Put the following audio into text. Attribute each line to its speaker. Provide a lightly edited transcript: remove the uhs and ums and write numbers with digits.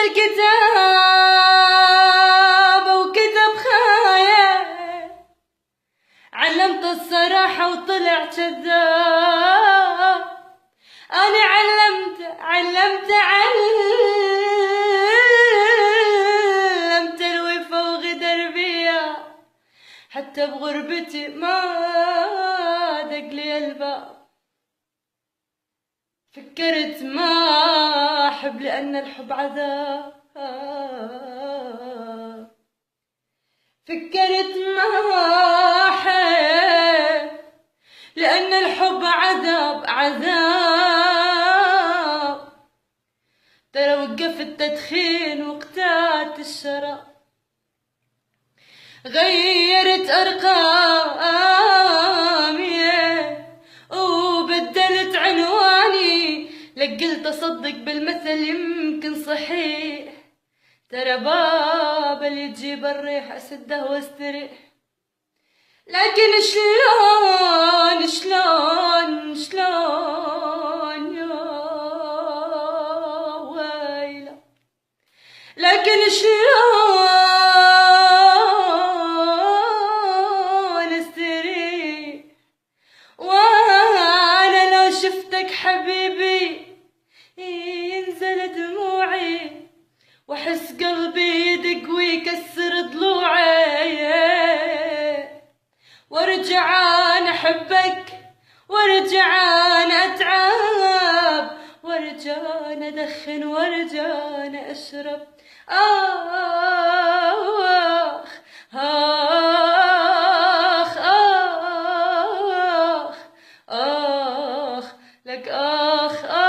Speaker 1: كتاب وكتب خايف، علمت الصراحة وطلع كذاب. أنا علمت الوفا وغدر بيا، حتى بغربتي ما دق لي الباب. فكرت ما أحب لأن الحب عذاب، فكرت ما أحب لأن الحب عذاب. ترى وقف التدخين وقتات الشراب، غيرت أرقامي وبدلت عنواني، لقلت أصدق بالمثل يمكن صحيح، ترى باب اللي تجيب الريح أسده واستريح. لكن شلون يا ويلة، لكن شلون استريح وانا لو شفتك حبيبي ينزل دموعي، واحس قلبي يدق ويكسر ضلوعي، وارجع انا احبك، وارجع انا اتعب، وارجع انا ادخن، وارجع انا اشرب. آخ آخ آخ آخ لك آخ آخ